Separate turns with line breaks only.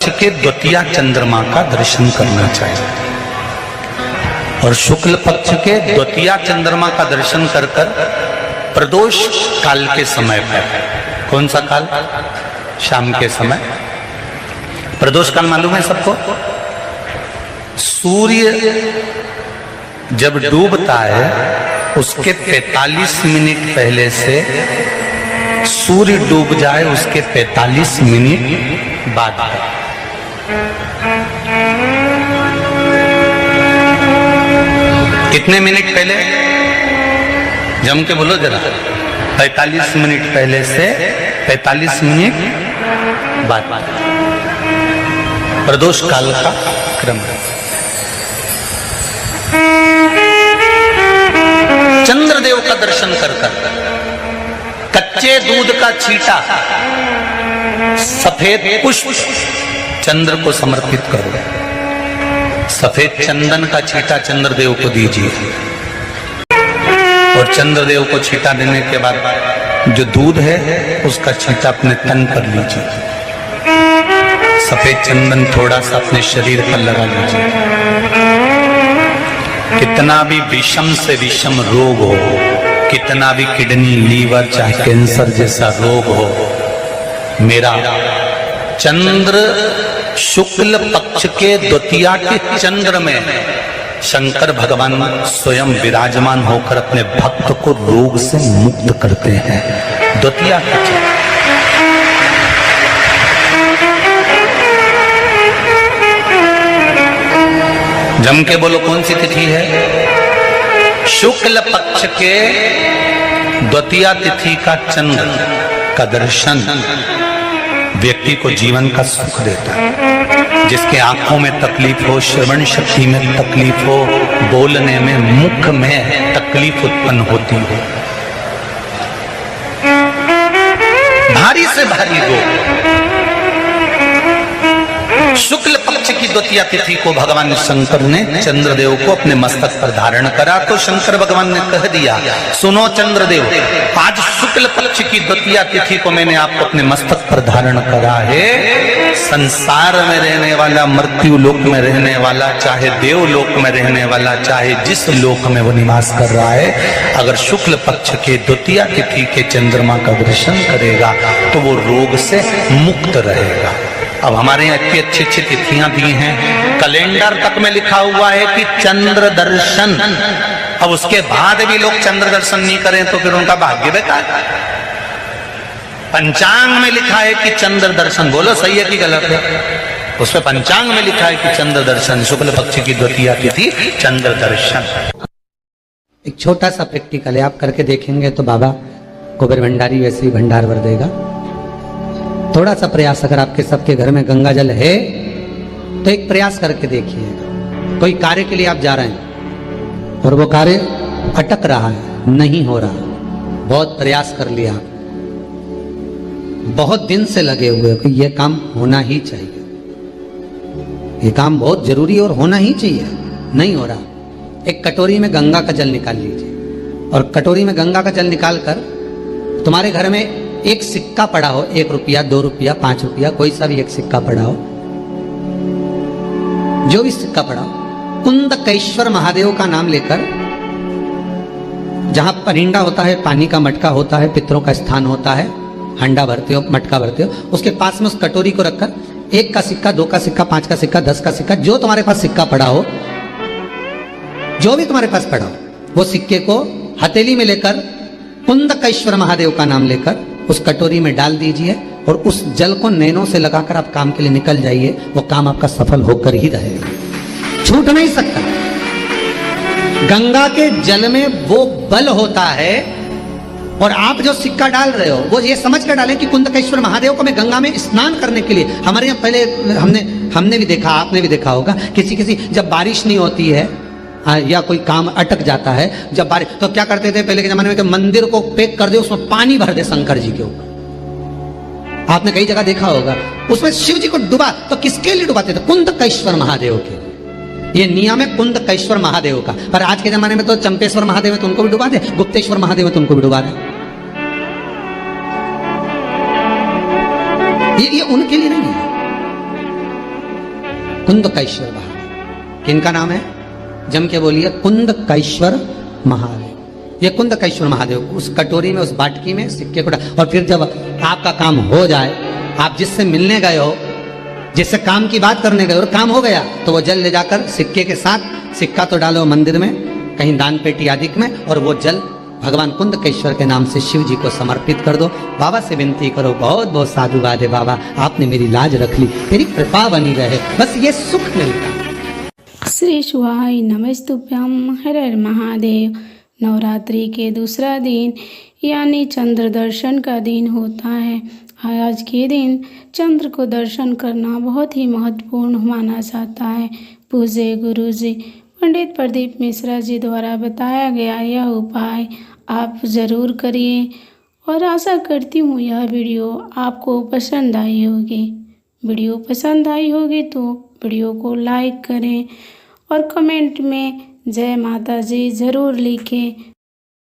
के द्वितीया चंद्रमा का दर्शन करना चाहिए और शुक्ल पक्ष के द्वितीया चंद्रमा का दर्शन कर प्रदोष काल के समय पर, कौन सा काल? शाम के समय। प्रदोष काल मालूम है सबको? सूर्य जब डूबता है उसके 45 मिनट पहले से सूर्य डूब जाए उसके 45 मिनट बाद। कितने मिनट पहले? जम के बोलो जरा। 45 मिनट पहले से 45 मिनट बाद प्रदोष काल का क्रम है। चंद्रदेव का दर्शन कर कच्चे दूध का छींटा, सफेद पुष्प चंद्र को समर्पित करो। सफेद चंदन का छींटा चंद्रदेव को दीजिए और चंद्रदेव को छींटा देने के बाद जो दूध है उसका छींटा अपने तन पर लीजिए। सफेद चंदन थोड़ा सा अपने शरीर पर लगा लीजिए। कितना भी विषम से विषम रोग हो, कितना भी किडनी, लीवर, चाहे कैंसर जैसा रोग हो, मेरा चंद्र शुक्ल पक्ष के द्वितीया के चंद्र में शंकर भगवान स्वयं विराजमान होकर अपने भक्त को रोग से मुक्त करते हैं। द्वितीया के चंद्र। जम के बोलो कौन सी तिथि है? शुक्ल पक्ष के द्वितीया तिथि का चंद्र का दर्शन व्यक्ति को जीवन का सुख देता है। जिसके आंखों में तकलीफ हो, श्रवण शक्ति में तकलीफ हो, बोलने में, मुख में तकलीफ उत्पन्न होती हो, भारी से भारी रोग, शुक्ल पक्ष की द्वितीया तिथि को भगवान शंकर ने चंद्रदेव को अपने मस्तक पर धारण करा। तो शंकर भगवान ने कह दिया, सुनो चंद्रदेव, आज शुक्ल पक्ष की द्वितीया तिथि को मैंने आपको अपने मस्तक पर धारण करा है। संसार में रहने वाला, मृत्यु लोक में रहने वाला, चाहे देवलोक में रहने वाला, चाहे जिस लोक में वो निवास कर रहा है, अगर शुक्ल पक्ष के द्वितीया तिथि के चंद्रमा का दर्शन करेगा तो वो रोग से मुक्त रहेगा। अब हमारे यहाँ इतनी अच्छी अच्छी तिथियां दी हैं, कैलेंडर तक में लिखा हुआ है कि चंद्र दर्शन। अब उसके बाद भी लोग चंद्र दर्शन नहीं करें तो फिर उनका भाग्य बेकार। पंचांग में लिखा है कि चंद्र दर्शन, बोलो सही है कि गलत है? उसमें पंचांग में लिखा है कि चंद्र दर्शन, शुक्ल पक्ष की द्वितीया तिथि चंद्र दर्शन।
एक छोटा सा प्रैक्टिकल है, आप करके देखेंगे तो बाबा कुबेर भंडारी वैसे ही भंडार भर देगा। थोड़ा सा प्रयास, अगर आपके सबके घर में गंगा जल है तो एक प्रयास करके देखिए। कोई कार्य के लिए आप जा रहे हैं और वो कार्य अटक रहा है, नहीं हो रहा, बहुत प्रयास कर लिया, बहुत दिन से लगे हुए कि ये काम होना ही चाहिए, ये काम बहुत जरूरी और होना ही चाहिए, नहीं हो रहा। एक कटोरी में गंगा का जल निकाल लीजिए और कटोरी में गंगा का जल निकाल कर तुम्हारे घर में एक सिक्का पड़ा हो, 1 रुपया, 2 रुपया, 5 रुपया, कोई सा भी एक सिक्का पड़ा हो, जो भी सिक्का पड़ा हो, कुंदकेश्वर महादेव का नाम लेकर, जहां परिंदा होता है, पानी का मटका होता है, पितरों का स्थान होता है, हंडा भरते हो, मटका भरते हो, उसके पास में उस कटोरी को रखकर 1 का सिक्का, 2 का सिक्का, 5 का सिक्का, 10 का सिक्का, जो तुम्हारे पास सिक्का पड़ा हो, जो भी तुम्हारे पास पड़ा हो, वो सिक्के को हथेली में लेकर कुंदकेश्वर महादेव का नाम लेकर उस कटोरी में डाल दीजिए और उस जल को नैनों से लगाकर आप काम के लिए निकल जाइए। वो काम आपका सफल होकर ही रहेगा, छूट नहीं सकता। गंगा के जल में वो बल होता है और आप जो सिक्का डाल रहे हो वो ये समझ कर डालें कि कुंदकेश्वर महादेव को मैं गंगा में स्नान करने के लिए। हमारे यहाँ पहले हमने भी देखा, आपने भी देखा होगा, किसी जब बारिश नहीं होती है या कोई काम अटक जाता है, जब बारिश, तो क्या करते थे पहले के जमाने में कि मंदिर को पैक कर दे, उसमें पानी भर दे शंकर जी के ऊपर। आपने कई जगह देखा होगा, उसमें शिव जी को डुबा, तो किसके लिए डुबाते थे? कुंदकेश्वर महादेव के लिए। ये नियम है कुंदकेश्वर महादेव का। पर आज के जमाने में तो चंपेश्वर महादेव है तो उनको भी डुबा दे, गुप्तेश्वर महादेव है तो उनको भी डुबा दे। ये उनके लिए नहीं है, कुंदकेश्वर महादेव। किनका नाम है? जम के बोलिए, कुंदकेश्वर महादेव। ये कुंदकेश्वर महादेव उस कटोरी में, उस बाटकी में सिक्के को और फिर जब आपका काम हो जाए, आप जिससे मिलने गए हो, जिससे काम की बात करने गए और काम हो गया, तो वो जल ले जाकर सिक्के के साथ, सिक्का तो डालो मंदिर में, कहीं दान पेटी आदि में, और वो जल भगवान कुंदकेश्वर के नाम से शिव जी को समर्पित कर दो। बाबा से विनती करो, बहुत बहुत साधुवाद है बाबा, आपने मेरी लाज रख ली, तेरी कृपा बनी रहे, बस ये सुख मिलता।
श्री शिवाय नमस्तुभ्यम। हर हर महादेव। नवरात्रि के दूसरा दिन यानी चंद्र दर्शन का दिन होता है। आज के दिन चंद्र को दर्शन करना बहुत ही महत्वपूर्ण माना जाता है। पूज्य गुरु जी पंडित प्रदीप मिश्रा जी द्वारा बताया गया यह उपाय आप ज़रूर करिए और आशा करती हूँ यह वीडियो आपको पसंद आई होगी। वीडियो पसंद आई होगी तो वीडियो को लाइक करें और कमेंट में जय माता जी ज़रूर लिखें।